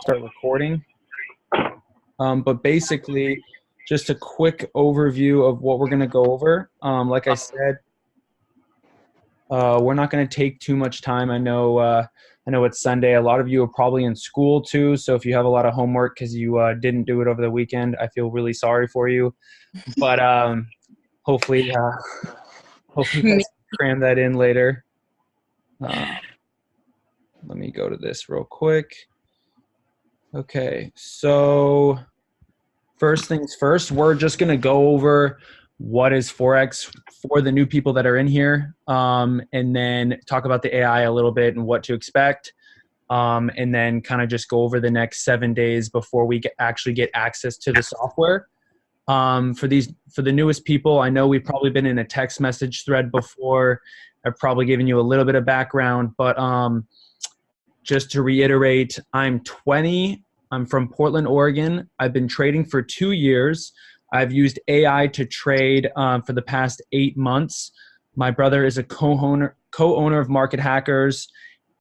start recording. But basically, just a quick overview of what we're going to go over. Like I said, we're not going to take too much time. I know it's Sunday. A lot of you are probably in school too. So if you have a lot of homework because you didn't do it over the weekend, I feel really sorry for you. But hopefully, hopefully you guys cram that in later. Let me go to this real quick. Okay, so first things first, we're just going to go over what is Forex for the new people that are in here, and then talk about the AI a little bit and what to expect, and then kind of just go over the next 7 days before we actually get access to the software. For the newest people, I know we've probably been in a text message thread before. I've probably given you a little bit of background, but just to reiterate, I'm 20. I'm from Portland, Oregon. I've been trading for 2 years. I've used AI to trade for the past 8 months. My brother is a co-owner of Market Hackers,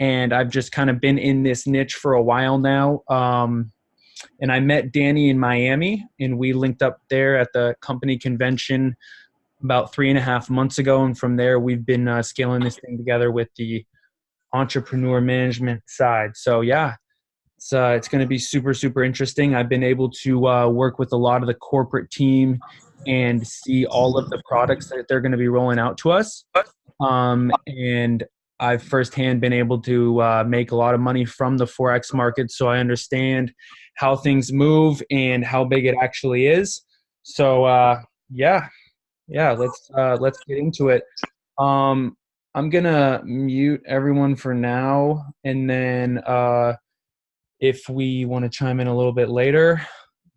and I've just kind of been in this niche for a while now. And I met Danny in Miami, and we linked up there at the company convention about 3.5 months ago. And from there, we've been scaling this thing together with the entrepreneur management side. So yeah, it's going to be super, super interesting. I've been able to work with a lot of the corporate team and see all of the products that they're going to be rolling out to us. And I've firsthand been able to make a lot of money from the Forex market. So I understand how things move and how big it actually is. So yeah, let's get into it. I'm going to mute everyone for now. And then if we want to chime in a little bit later,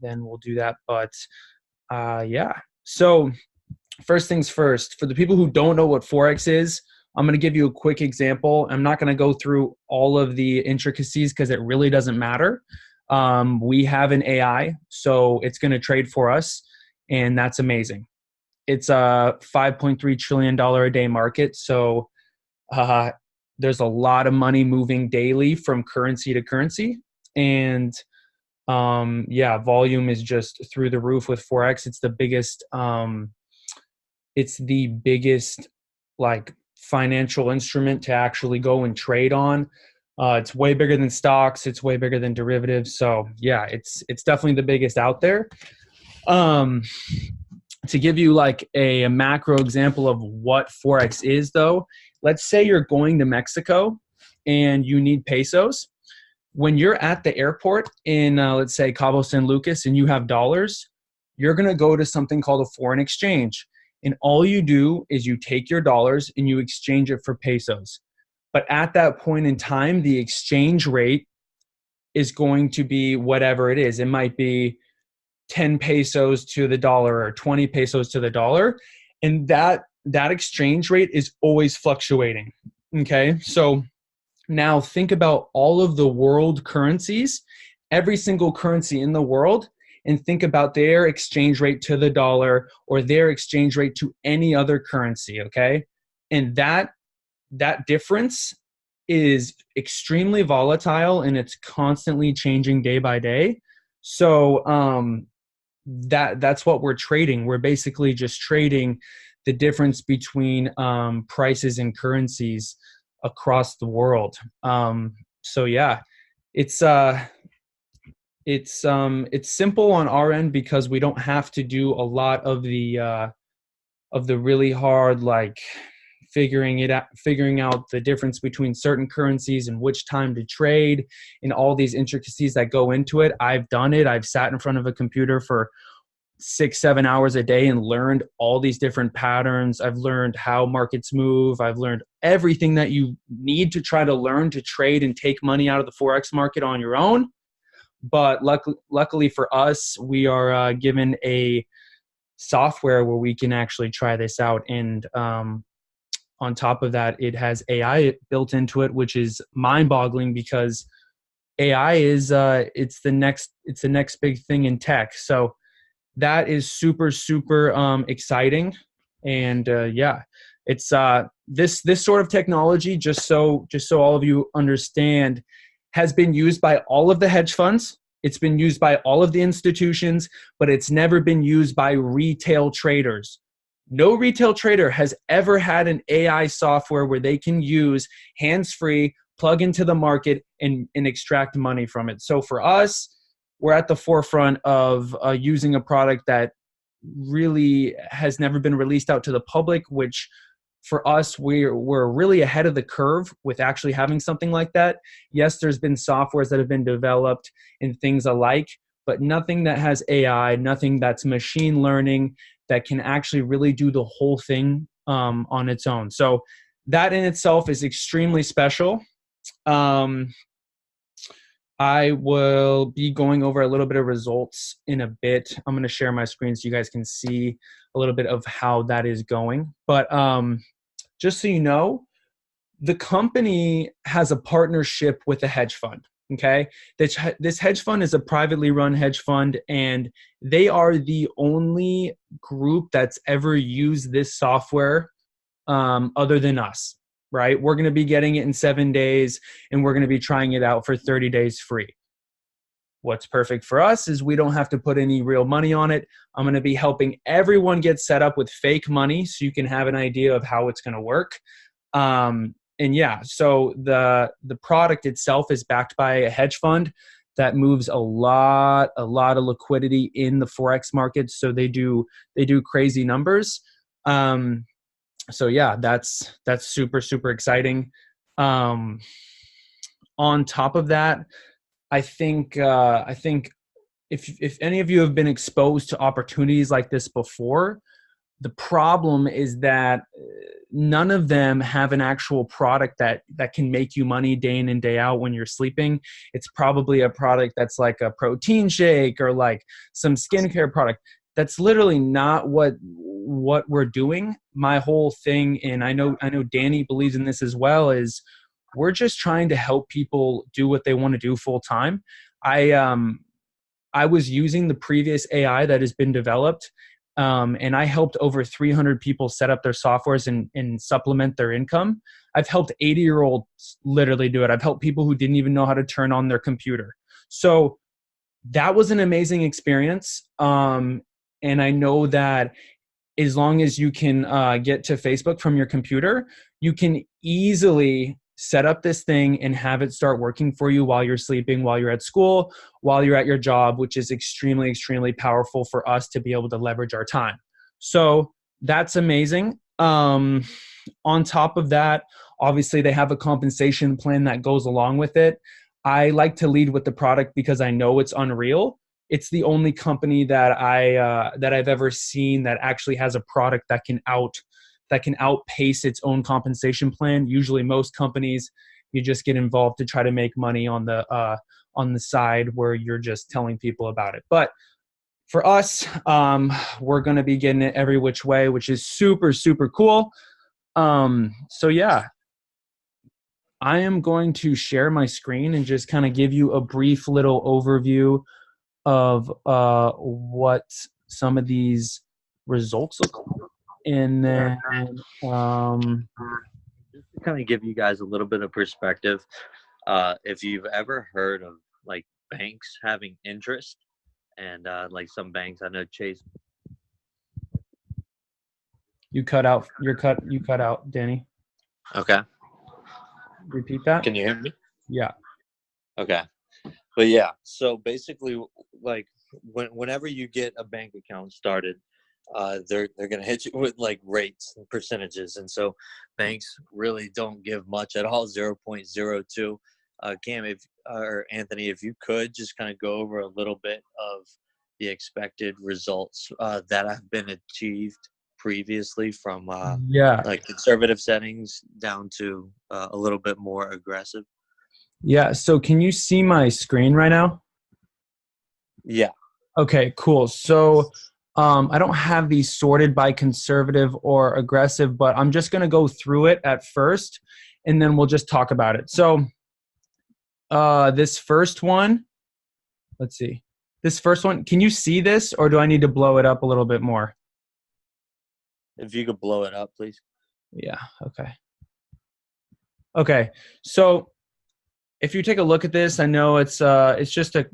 then we'll do that. But yeah, so first things first, for the people who don't know what Forex is, I'm going to give you a quick example. I'm not going to go through all of the intricacies because it really doesn't matter. We have an AI, so it's going to trade for us, and that's amazing. It's a $5.3 trillion a day market, so there's a lot of money moving daily from currency to currency. And yeah, volume is just through the roof with Forex. It's the biggest like financial instrument to actually go and trade on. It's way bigger than stocks. It's way bigger than derivatives. So yeah, it's definitely the biggest out there. To give you like a macro example of what Forex is though, let's say you're going to Mexico and you need pesos. When you're at the airport in, let's say, Cabo San Lucas and you have dollars, you're going to go to something called a foreign exchange. And all you do is you take your dollars and you exchange it for pesos. But at that point in time, the exchange rate is going to be whatever it is. It might be 10 pesos to the dollar or 20 pesos to the dollar. And that exchange rate is always fluctuating. Okay, so now think about all of the world currencies, every single currency in the world, and think about their exchange rate to the dollar or their exchange rate to any other currency, okay? And that difference is extremely volatile and it's constantly changing day by day. So that's what we're trading. We're basically just trading the difference between prices and currencies across the world. So yeah, it's simple on our end because we don't have to do a lot of the really hard like figuring out the difference between certain currencies and which time to trade and all these intricacies that go into it. I've done it. I've sat in front of a computer for 6-7 hours a day and learned all these different patterns. I've learned how markets move. I've learned everything that you need to try to learn to trade and take money out of the Forex market on your own. But luckily for us, we are given a software where we can actually try this out. And on top of that, it has AI built into it, which is mind-boggling because AI is it's the next big thing in tech. So that is super, super exciting. And yeah, it's this sort of technology, just so all of you understand, has been used by all of the hedge funds. It's been used by all of the institutions, but it's never been used by retail traders. No retail trader has ever had an AI software where they can use hands-free, plug into the market, and extract money from it. So for us, we're at the forefront of using a product that really has never been released out to the public, which for us, we're really ahead of the curve with actually having something like that. Yes, there's been softwares that have been developed and things alike, but nothing that has AI, nothing that's machine learning that can actually really do the whole thing on its own. So that in itself is extremely special. I will be going over a little bit of results in a bit. I'm going to share my screen so you guys can see a little bit of how that is going. But just so you know, the company has a partnership with a hedge fund. Okay, this hedge fund is a privately run hedge fund, and they are the only group that's ever used this software other than us. Right? We're going to be getting it in 7 days, and we're going to be trying it out for 30 days free. What's perfect for us is we don't have to put any real money on it. I'm going to be helping everyone get set up with fake money so you can have an idea of how it's going to work. And yeah, so the product itself is backed by a hedge fund that moves a lot of liquidity in the Forex market. So they do crazy numbers. So yeah, that's super, super exciting. On top of that, I think if any of you have been exposed to opportunities like this before, the problem is that none of them have an actual product that can make you money day in and day out when you're sleeping. It's probably a product that's like a protein shake or like some skincare product. That's literally not what we're doing. My whole thing, and I know Danny believes in this as well, is we're just trying to help people do what they want to do full time. I was using the previous AI that has been developed, and I helped over 300 people set up their softwares and supplement their income. I've helped 80-year-olds literally do it. I've helped people who didn't even know how to turn on their computer. So that was an amazing experience. And I know that as long as you can get to Facebook from your computer, you can easily set up this thing and have it start working for you while you're sleeping, while you're at school, while you're at your job, which is extremely, extremely powerful for us to be able to leverage our time. So that's amazing. On top of that, obviously they have a compensation plan that goes along with it. I like to lead with the product because I know it's unreal. It's the only company that I've ever seen that actually has a product that can outpace its own compensation plan. Usually most companies, you just get involved to try to make money on the side where you're just telling people about it. But for us, we're going to be getting it every which way, which is super, super cool. So yeah, I am going to share my screen and just kind of give you a brief little overview of what some of these results look like. And then Just to kind of give you guys a little bit of perspective, if you've ever heard of like banks having interest, and like some banks, I know Chase. you cut out, Danny. Okay, Repeat that. can you hear me? Yeah. Okay, but yeah, so basically, like whenever you get a bank account started, they're gonna hit you with like rates and percentages, and so banks really don't give much at all, 0.02. Cam, if or Anthony, if you could just kind of go over a little bit of the expected results that have been achieved previously from Yeah. like conservative settings down to a little bit more aggressive. Yeah. So can you see my screen right now? Yeah. Okay, cool. So I don't have these sorted by conservative or aggressive, but I'm just going to go through it at first, and then we'll just talk about it. So this first one, let's see. This first one, can you see this, or do I need to blow it up a little bit more? If you could blow it up, please. Yeah, okay. Okay, so if you take a look at this, I know it's just a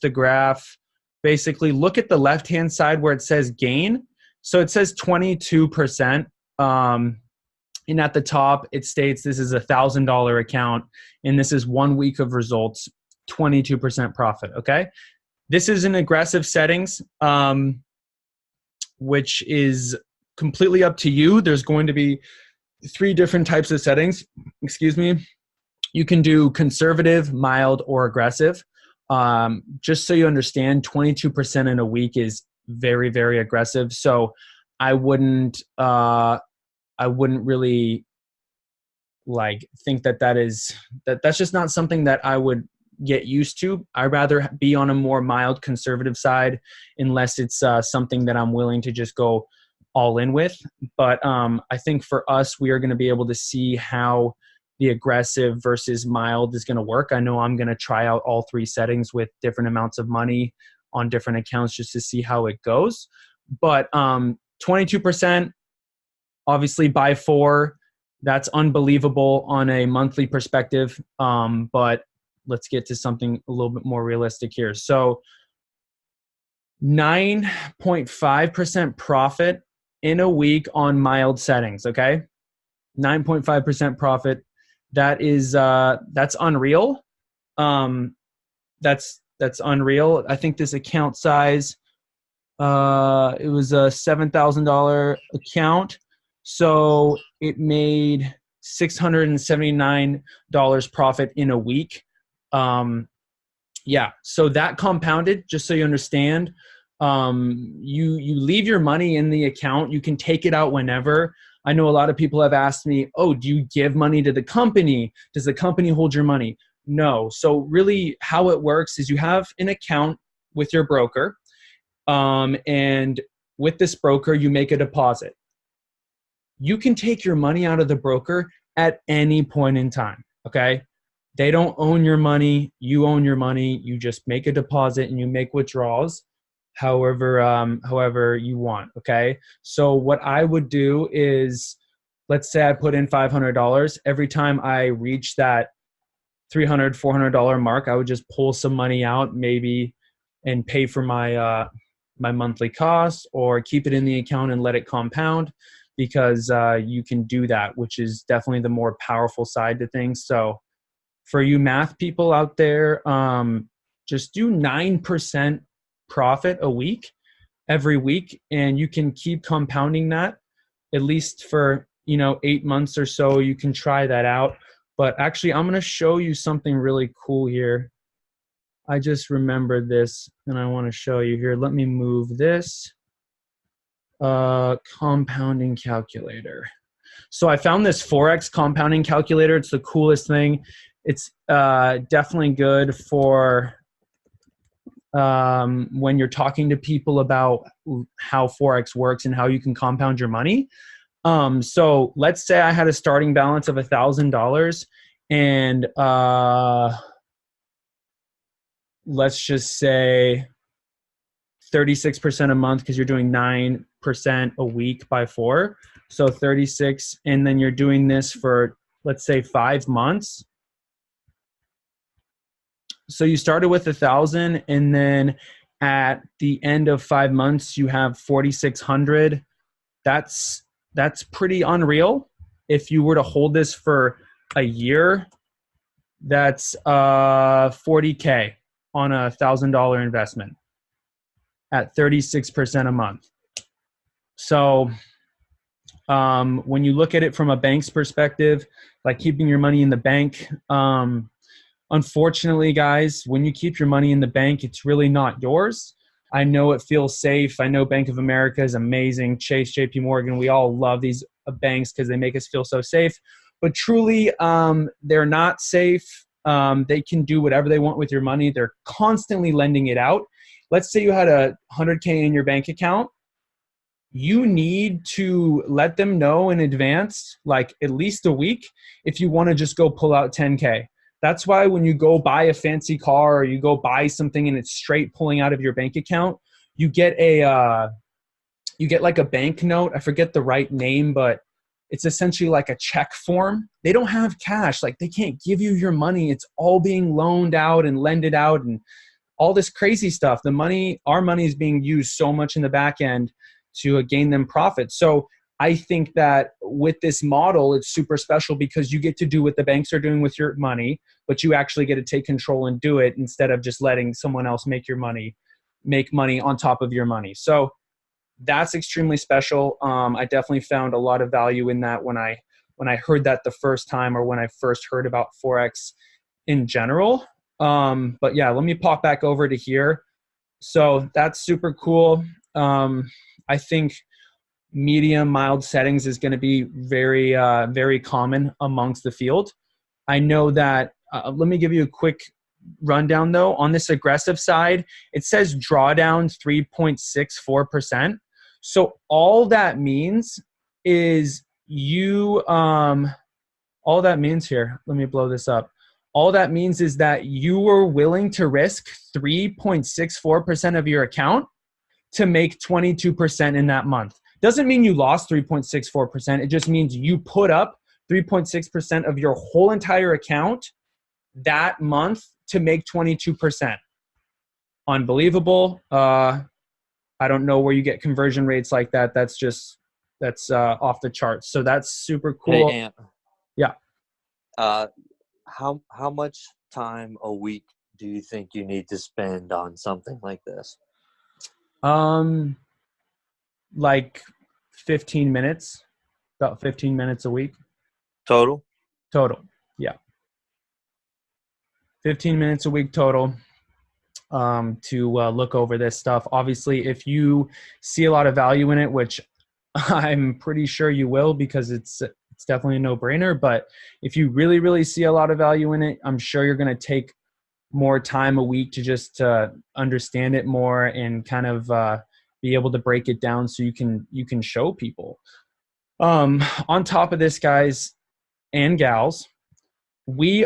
graph. Basically, look at the left-hand side where it says gain. So it says 22%. And at the top, it states this is $1,000 account, and this is 1 week of results, 22% profit. Okay, this is in aggressive settings, which is completely up to you. There's going to be 3 different types of settings. Excuse me. You can do conservative, mild, or aggressive. Just so you understand, 22% in a week is very, very aggressive. So I wouldn't really like think that's just not something that I would get used to. I'd rather be on a more mild conservative side unless it's something that I'm willing to just go all in with. But I think for us, we are going to be able to see how the aggressive versus mild is going to work. I know I'm going to try out all 3 settings with different amounts of money on different accounts just to see how it goes. But 22%, obviously by 4, that's unbelievable on a monthly perspective. But let's get to something a little bit more realistic here. So 9.5% profit in a week on mild settings. Okay. 9.5% profit. That is, that's unreal. That's unreal. I think this account size, it was a $7,000 account. So it made $679 profit in a week. Yeah. So that compounded, just so you understand, you leave your money in the account. You can take it out whenever. I know a lot of people have asked me, oh, do you give money to the company? Does the company hold your money? No. So really how it works is you have an account with your broker. And with this broker, you make a deposit. You can take your money out of the broker at any point in time. Okay. They don't own your money. You own your money. You just make a deposit and you make withdrawals however you want. Okay. So what I would do is, let's say I put in $500. Every time I reach that $300, $400 mark, I would just pull some money out maybe and pay for my monthly costs, or keep it in the account and let it compound, because you can do that, which is definitely the more powerful side to things. So for you math people out there, just do 9% profit a week, every week, and you can keep compounding that at least for 8 months or so. You can try that out. But actually, I'm going to show you something really cool here. I just remembered this and I want to show you here. Let me move this compounding calculator. So I found this Forex compounding calculator. It's the coolest thing. It's definitely good for when you're talking to people about how Forex works and how you can compound your money. So let's say I had a starting balance of $1,000, and let's just say 36% a month, because you're doing 9% a week by 4. So 36, and then you're doing this for, let's say, 5 months. So you started with 1,000, and then at the end of 5 months, you have 4,600. That's pretty unreal. If you were to hold this for a year, that's $40K on a $1,000 investment at 36% a month. So when you look at it from a bank's perspective, like keeping your money in the bank, unfortunately, guys, when you keep your money in the bank, it's really not yours. I know it feels safe. I know Bank of America is amazing. Chase, JP Morgan, we all love these banks because they make us feel so safe. But truly, they're not safe. They can do whatever they want with your money. They're constantly lending it out. Let's say you had $100K in your bank account. You need to let them know in advance, like at least a week, if you want to just go pull out 10K. That's why when you go buy a fancy car or you go buy something and it's straight pulling out of your bank account, you get like a bank note. I forget the right name, but It's essentially like a check form. They don't have cash. Like they can't give you your money. It's all being loaned out and lended out and all this crazy stuff. Our money is being used so much in the back end to gain them profit. So I think that with this model, it's super special because you get to do what the banks are doing with your money, but you actually get to take control and do it instead of just letting someone else make money on top of your money. So that's extremely special. I definitely found a lot of value in that when I heard that the first time, or when I first heard about Forex in general. But yeah, let me pop back over to here. So that's super cool. I think medium mild settings is going to be very common amongst the field. I know that, let me give you a quick rundown though. On this aggressive side, it says drawdown 3.64%. So all that means is all that means here, let me blow this up. All that means is that you were willing to risk 3.64% of your account to make 22% in that month. Doesn't mean you lost 3.64%. It just means you put up 3.6% of your whole entire account that month to make 22%. Unbelievable. I don't know where you get conversion rates like that. That's off the charts. So that's super cool. Hey, Ant. Yeah. How much time a week do you think you need to spend on something like this? Like 15 minutes, about 15 minutes a week. Total? Total. Yeah. 15 minutes a week total. To look over this stuff. Obviously, if you see a lot of value in it, which I'm pretty sure you will, because it's definitely a no-brainer. But if you really see a lot of value in it, I'm sure you're going to take more time a week to just understand it more and kind of be able to break it down so you can show people. On top of this, guys and gals, we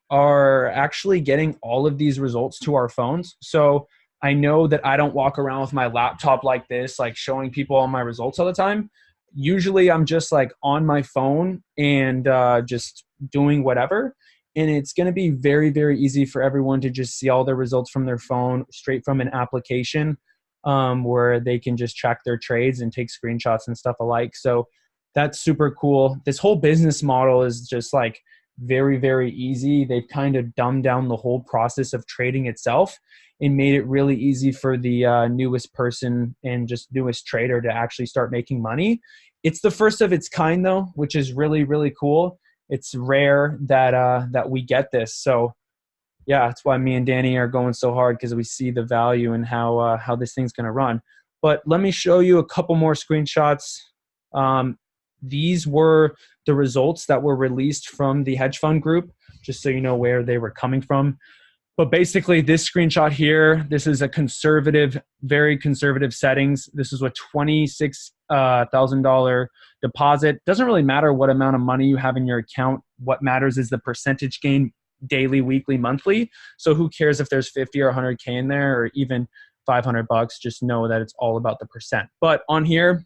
are actually getting all of these results to our phones. So I know that I don't walk around with my laptop like this, like showing people all my results all the time. Usually I'm just like on my phone and just doing whatever. And it's going to be very easy for everyone to just see all their results from their phone straight from an application, where they can just track their trades and take screenshots and stuff alike. So that's super cool. This whole business model is just like very easy. They've kind of dumbed down the whole process of trading itself and made it really easy for the newest person and just newest trader to actually start making money. It's the first of its kind though, which is really cool. It's rare that we get this. So yeah, that's why me and Danny are going so hard, because we see the value in how this thing's going to run. But let me show you a couple more screenshots. These were the results that were released from the hedge fund group, just so you know where they were coming from. But basically, this screenshot here, this is a very conservative settings. This is a $26,000 deposit. Doesn't really matter what amount of money you have in your account. What matters is the percentage gain daily, weekly, monthly. So who cares if there's 50 or 100K in there, or even $500? Just know that it's all about the percent. But on here,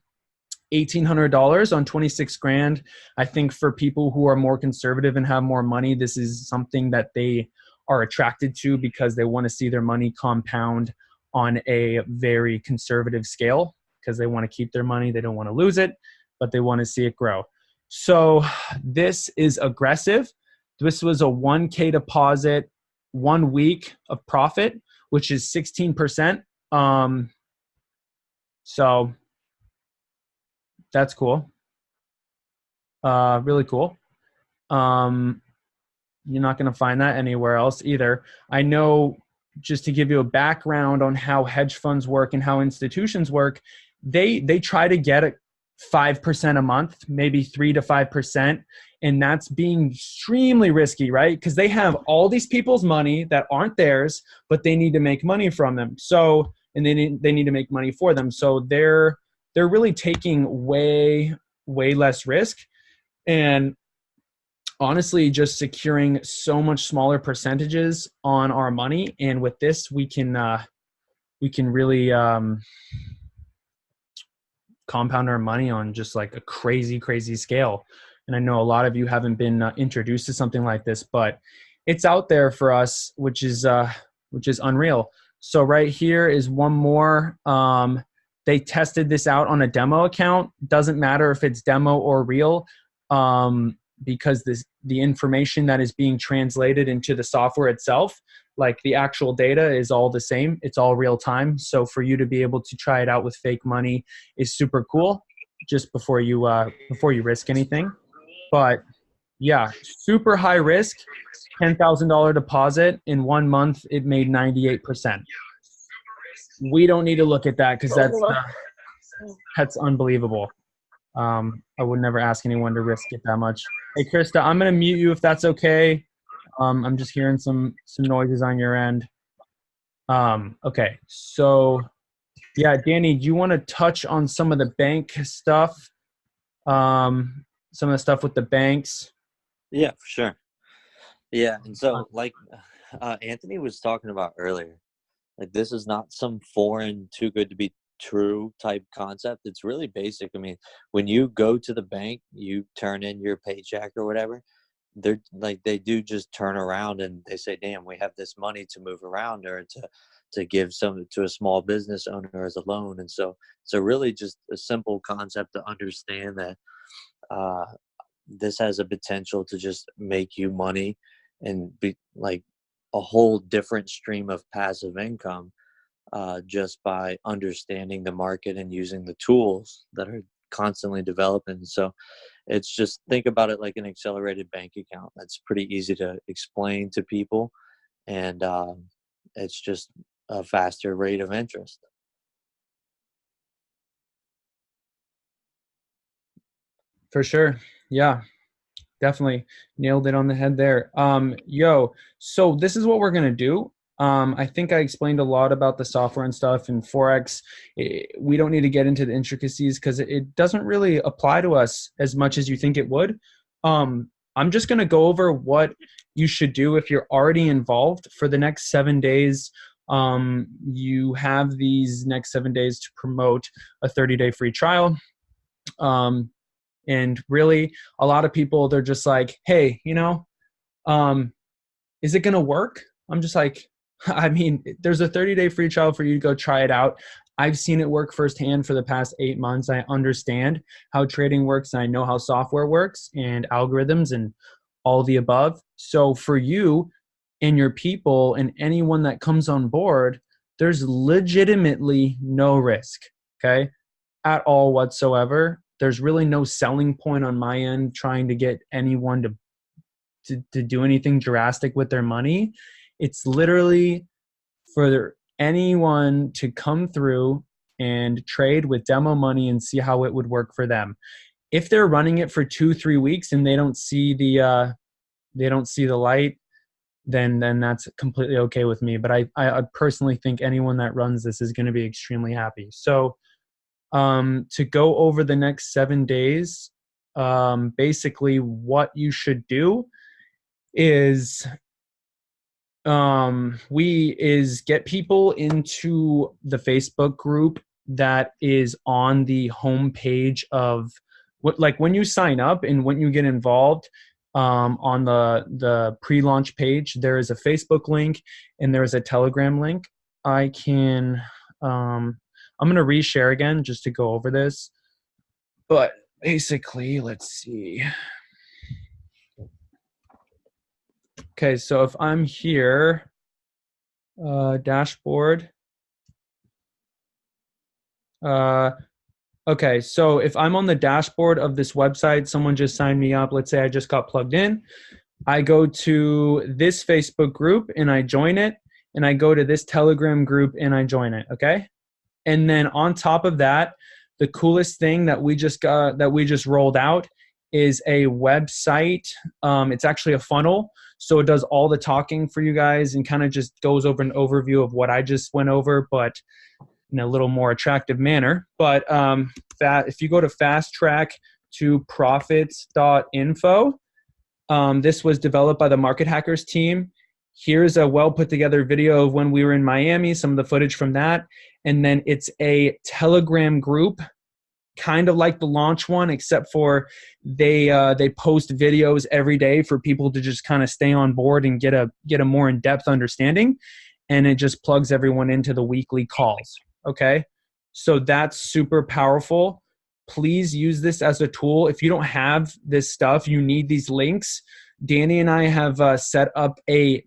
$1,800 on 26 grand. I think for people who are more conservative and have more money, this is something that they are attracted to because they want to see their money compound on a very conservative scale, because they want to keep their money. They don't want to lose it, but they want to see it grow. So this is aggressive. This was a 1K deposit, 1 week of profit, which is 16%. So that's cool. Really cool. You're not going to find that anywhere else either. I know, just to give you a background on how hedge funds work and how institutions work, they try to get 5% a month, maybe 3 to 5%. And that's being extremely risky, right? Because they have all these people's money that aren't theirs, but they need to make money from them. So, and they need to make money for them. So they're really taking way less risk, and honestly just securing so much smaller percentages on our money. And with this, we can really compound our money on just like a crazy, crazy scale. And I know a lot of you haven't been introduced to something like this, but it's out there for us, which is unreal. So right here is one more. They tested this out on a demo account. Doesn't matter if it's demo or real, because the information that is being translated into the software itself, like the actual data, is all the same. It's all real time. So for you to be able to try it out with fake money is super cool. Just before you risk anything, but yeah, super high risk. $10,000 deposit in 1 month. It made 98%. We don't need to look at that because that's unbelievable. I would never ask anyone to risk it that much. Hey, Krista, I'm gonna mute you if that's okay. I'm just hearing some noises on your end. Okay, so yeah, Danny, do you want to touch on some of the bank stuff? Some of the stuff with the banks. Yeah, for sure. Yeah, and so like Anthony was talking about earlier, like this is not some foreign, too good to be true type concept. It's really basic. I mean, when you go to the bank, you turn in your paycheck or whatever. They're like they do just turn around and they say, "Damn, we have this money to move around or to give some to a small business owner as a loan." And so really just a simple concept to understand that uh, this has a potential to just make you money and be like a whole different stream of passive income, just by understanding the market and using the tools that are constantly developing. So it's just think about it like an accelerated bank account. That's pretty easy to explain to people, and it's just a faster rate of interest. For sure. Yeah, definitely nailed it on the head there. So this is what we're going to do. I think I explained a lot about the software and stuff and Forex. We don't need to get into the intricacies because it doesn't really apply to us as much as you think it would. I'm just going to go over what you should do if you're already involved for the next 7 days. You have these next 7 days to promote a 30-day free trial. And really, a lot of people, they're just like, hey, is it going to work? I'm just like, I mean, there's a 30-day free trial for you to go try it out. I've seen it work firsthand for the past 8 months. I understand how trading works, and I know how software works and algorithms and all the above. So for you and your people and anyone that comes on board, there's legitimately no risk, okay, at all whatsoever. There's really no selling point on my end trying to get anyone to do anything drastic with their money. It's literally for anyone to come through and trade with demo money and see how it would work for them. If they're running it for 2-3 weeks and they don't see the light, then that's completely okay with me. But I personally think anyone that runs this is going to be extremely happy. So to go over the next 7 days, basically what you should do is get people into the Facebook group that is on the homepage of what, like when you sign up and when you get involved, on the pre-launch page, there is a Facebook link and there is a Telegram link. I'm going to reshare again just to go over this. But basically, let's see. Okay, so if I'm here, dashboard. Okay, so if I'm on the dashboard of this website, someone just signed me up. Let's say I just got plugged in. I go to this Facebook group and I join it, and I go to this Telegram group and I join it, okay? And then on top of that, the coolest thing that we just rolled out is a website. It's actually a funnel. So it does all the talking for you guys and kind of just goes over an overview of what I just went over, but in a little more attractive manner. But if you go to fast track to profits.info, this was developed by the Market Hackers team. Here's a well put together video of when we were in Miami, some of the footage from that. And then it's a Telegram group kind of like the launch one, except for they post videos every day for people to just kind of stay on board and get a more in-depth understanding, and it just plugs everyone into the weekly calls. Okay, so that's super powerful. Please use this as a tool. If you don't have this stuff, you need these links. Danny and I have set up a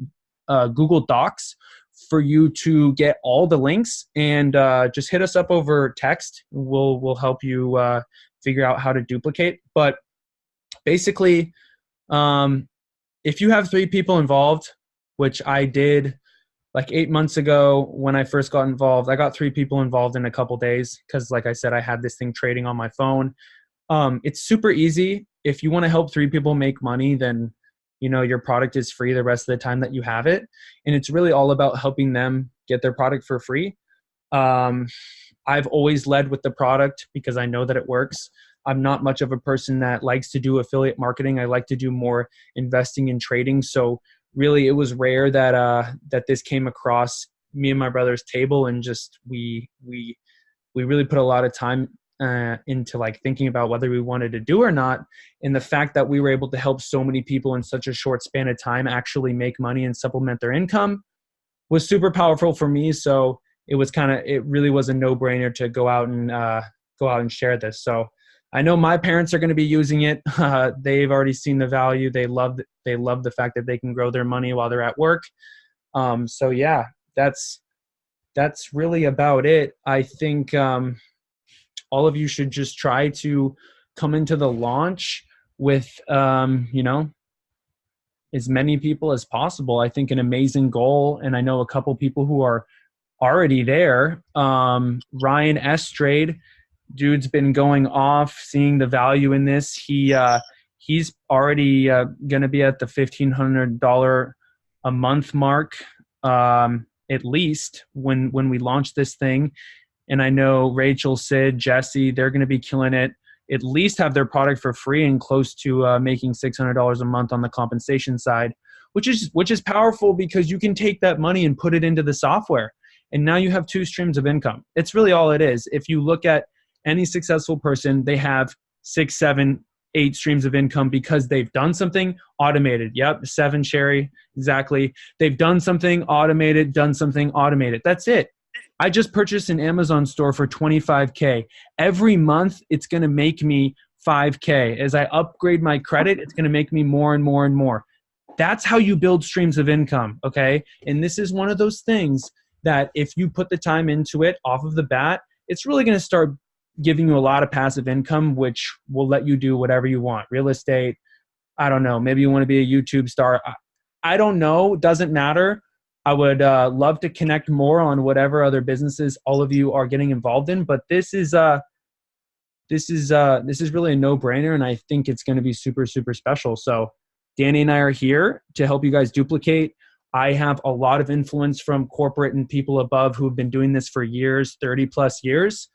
Google Docs for you to get all the links, and just hit us up over text. We'll help you figure out how to duplicate. But basically, if you have 3 people involved, which I did like 8 months ago when I first got involved, I got 3 people involved in a couple days because, like I said, I had this thing trading on my phone. It's super easy. If you want to help 3 people make money, then your product is free the rest of the time that you have it. And it's really all about helping them get their product for free. I've always led with the product because I know that it works. I'm not much of a person that likes to do affiliate marketing. I like to do more investing in trading. So really it was rare that this came across me and my brother's table, and just we really put a lot of time into like thinking about whether we wanted to do or not. And the fact that we were able to help so many people in such a short span of time actually make money and supplement their income was super powerful for me. So it really was a no-brainer to go out and share this. So I know my parents are going to be using it. They've already seen the value. They love the fact that they can grow their money while they're at work. So yeah, that's really about it. I think all of you should just try to come into the launch with, as many people as possible. I think an amazing goal, and I know a couple people who are already there. Ryan Estrade, dude's been going off, seeing the value in this. He's already going to be at the $1,500 a month mark, at least when we launch this thing. And I know Rachel, Sid, Jesse, they're going to be killing it. At least have their product for free and close to making $600 a month on the compensation side, which is powerful because you can take that money and put it into the software. And now you have 2 streams of income. It's really all it is. If you look at any successful person, they have 6, 7, 8 streams of income because they've done something automated. Yep, 7, Sherry, exactly. They've done something automated, That's it. I just purchased an Amazon store for $25K. Every month, it's going to make me $5K. As I upgrade my credit, it's going to make me more and more and more. That's how you build streams of income, okay? And this is one of those things that if you put the time into it off of the bat, it's really going to start giving you a lot of passive income, which will let you do whatever you want. Real estate, I don't know. Maybe you want to be a YouTube star. I don't know. Doesn't matter. I would love to connect more on whatever other businesses all of you are getting involved in, but this is really a no-brainer, and I think it's going to be super, super special. So Danny and I are here to help you guys duplicate. I have a lot of influence from corporate and people above who have been doing this for years, 30 plus years.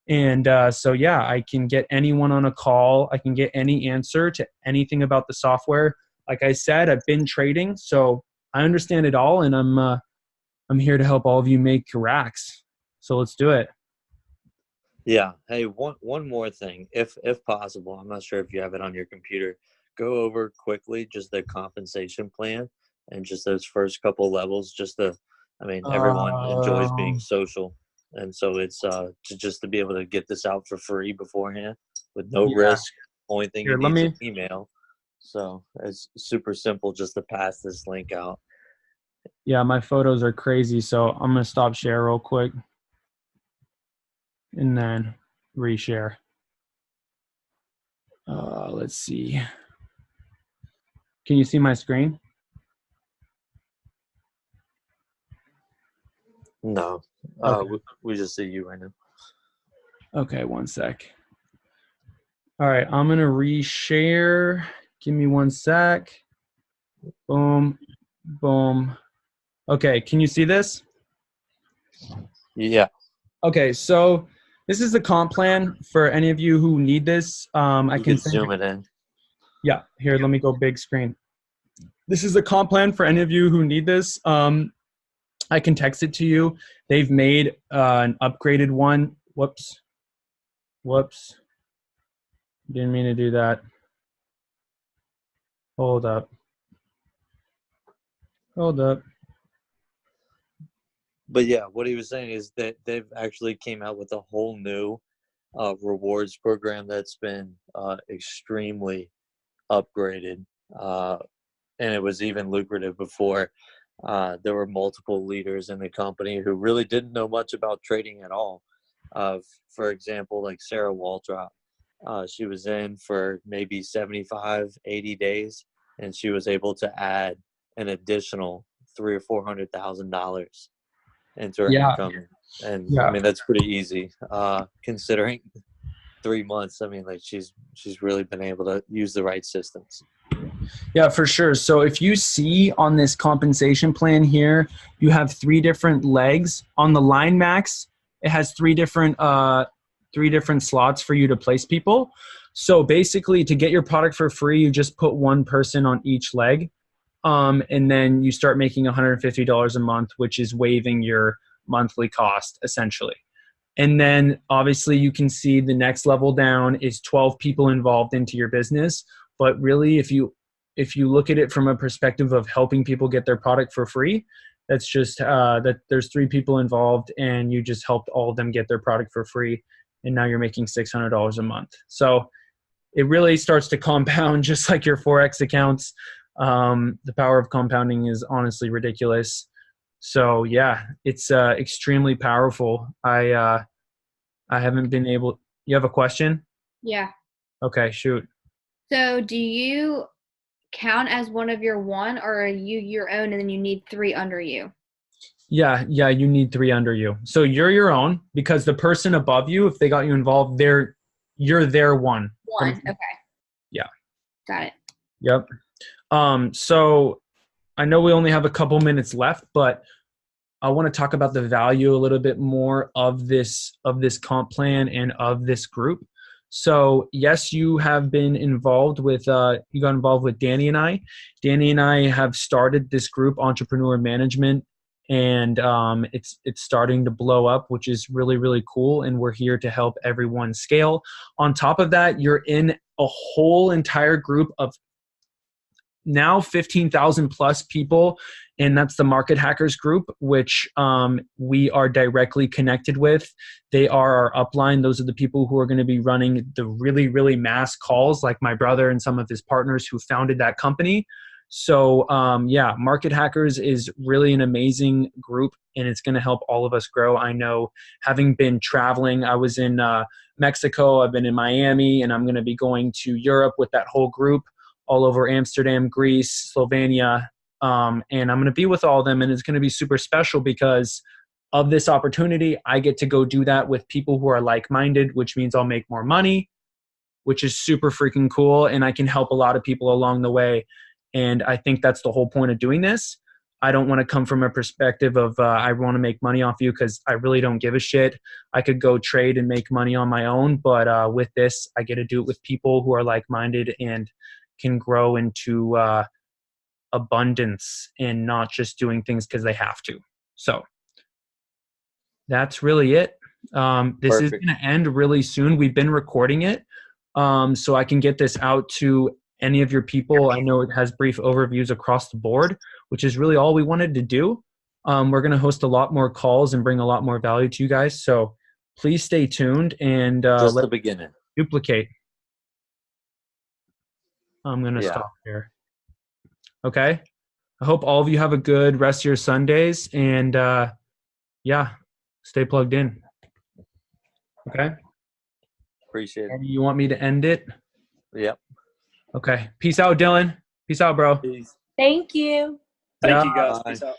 And so, yeah, I can get anyone on a call. I can get any answer to anything about the software. Like I said, I've been trading, so I understand it all, and I'm here to help all of you make racks. So let's do it. Yeah. Hey, one more thing, if possible. I'm not sure if you have it on your computer. Go over quickly just the compensation plan and just those first couple levels. Everyone enjoys being social, and so it's to be able to get this out for free beforehand with no risk. Only thing you need is an email. So it's super simple just to pass this link out. Yeah, my photos are crazy, so I'm going to stop share real quick and then reshare. Let's see. Can you see my screen? No. Okay. We just see you right now. Okay, one sec. All right, I'm going to reshare. Give me one sec. Boom, boom. Okay, can you see this? Yeah. Okay, so this is the comp plan for any of you who need this. I can zoom it in. Yeah, here, let me go big screen. This is the comp plan for any of you who need this. I can text it to you. They've made an upgraded one. Whoops. Whoops. Didn't mean to do that. Hold up. But yeah, what he was saying is that they've actually came out with a whole new rewards program that's been extremely upgraded, and it was even lucrative before. There were multiple leaders in the company who really didn't know much about trading at all. For example, like Sarah Waltrop, she was in for maybe 75, 80 days, and she was able to add an additional $300,000 or $400,000 into her Yeah. income. And I Yeah. mean, that's pretty easy, considering 3 months. I mean, like she's really been able to use the right systems. Yeah, for sure. So if you see on this compensation plan here, you have 3 different legs. On the line max, it has 3 different slots for you to place people. So basically, to get your product for free, you just put one person on each leg, and then you start making $150 a month, which is waiving your monthly cost essentially. And then obviously you can see the next level down is 12 people involved into your business. But really, if you look at it from a perspective of helping people get their product for free, that's just that there's 3 people involved and you just helped all of them get their product for free. And now you're making $600 a month. So it really starts to compound just like your Forex accounts. The power of compounding is honestly ridiculous. So yeah, it's extremely powerful. I haven't been able. You have a question? Yeah. Okay, shoot. So do you count as one of your one, or are you your own and then you need 3 under you? Yeah, you need 3 under you. So you're your own because the person above you, if they got you involved, you're their one. One. Okay. Yeah. Got it. Yep. So I know we only have a couple minutes left, but I want to talk about the value a little bit more of this comp plan and of this group. So yes, you have been involved with you got involved with Danny and I. Danny and I have started this group, Entrepreneur Management, and it's starting to blow up, which is really, really cool. And we're here to help everyone scale. On top of that, you're in a whole entire group of now 15,000 plus people, and that's the Market Hackers group, which we are directly connected with. They are our upline. Those are the people who are going to be running the really, really mass calls, like my brother and some of his partners who founded that company. So yeah, Market Hackers is really an amazing group, and it's going to help all of us grow. I know, having been traveling, I was in Mexico, I've been in Miami, and I'm going to be going to Europe with that whole group, all over Amsterdam, Greece, Slovenia, and I'm going to be with all of them, and it's going to be super special because of this opportunity. I get to go do that with people who are like-minded, which means I'll make more money, which is super freaking cool, and I can help a lot of people along the way. And I think that's the whole point of doing this. I don't want to come from a perspective of I want to make money off you, because I really don't give a shit. I could go trade and make money on my own, but with this, I get to do it with people who are like-minded and can grow into abundance and not just doing things because they have to. So that's really it. This is going to end really soon. We've been recording it, so I can get this out to any of your people. I know it has brief overviews across the board, which is really all we wanted to do. We're going to host a lot more calls and bring a lot more value to you guys. So please stay tuned and Just the let's beginning. duplicate. I'm going to stop here. Okay. I hope all of you have a good rest of your Sundays, and yeah, stay plugged in. Okay. Appreciate it. And you want me to end it? Yep. Okay. Peace out, Dylan. Peace out, bro. Peace. Thank you. Thank you guys. Peace out.